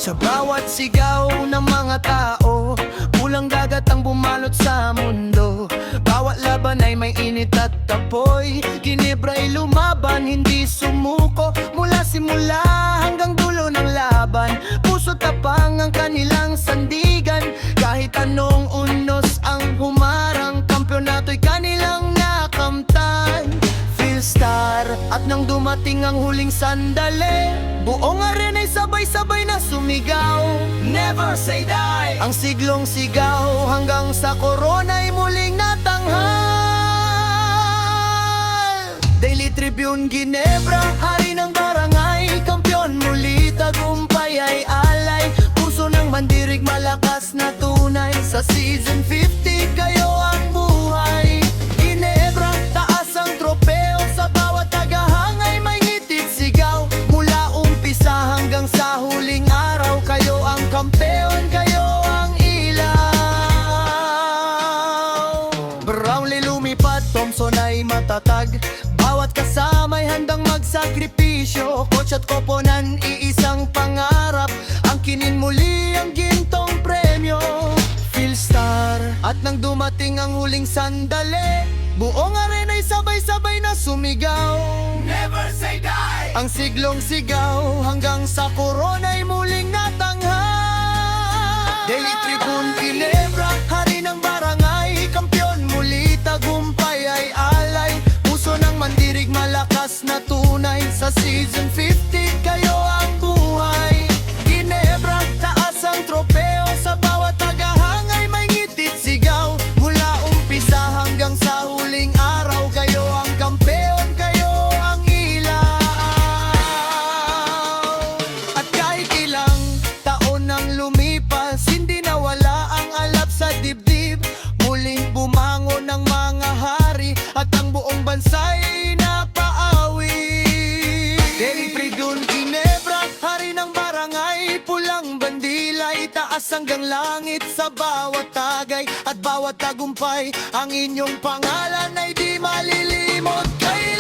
Sa bawat sigaw ng mga tao, pulang dagat ang bumalot sa mundo. Bawat laban ay may init at tapoy, Ginebra'y lumaban, hindi sumuko. Mula simula hanggang dulo ng laban, puso tapang ang kanilang sandigan. Kahit anong unos ang humarang, kampyonato'y kanilang nakamtan. Philstar, at nang dumating ang huling sandali, buong arena'y sabay-sabay na sumigaw. Never say die! Ang siglong sigaw hanggang sa korona'y muling natanghal. Daily Tribune, Ginebra, hari ng barangay, kampyon muli, tagumpay ay alay. Puso ng mandirig, malakas na tunay, sa season 50 kayo ang buhay. Ginebra, taas ang tropeo, sa bawat tagahangay may ngitit sigaw. Mula umpisa hanggang sa huling araw, kayo ang kampeon, kayo ang ilaw. Brownlee lumipat, Thompson ay matatag, bawat kasama'y handang magsakripisyo. Coach at koponan, iisang pangarap, angkinin muli ang gintong premyo. Philstar, at nang dumating ang huling sandali, buong arena'y sabay-sabay na sumigaw. Never say die! Ang siglong sigaw hanggang sa korona'y muling natanghal. Daily Tribune, Ginebra, hari ng barangay, kampyon muli, tagumpay ay alay. Puso ng mandirig, malakas na tunay, sa season 50 kayo ang buhay. Ginebra, taas ang tropeo, sa bawat tagahangay may ngitit sigaw. Mula umpisa hanggang sa huling araw, kayo ang kampeon, kayo ang ilaw. At kahit ilang taon nang lumipas, hindi nawala ang alab sa dibdib. Muling bumangon ng mga hari, at ang buong bansa'y napaawi. Daily Tribune, Ginebra, hari ng barangay, pulang bandila, itaas hanggang langit sa bawat tagay. At bawat tagumpay, ang inyong pangalan ay di malilimot. Kayo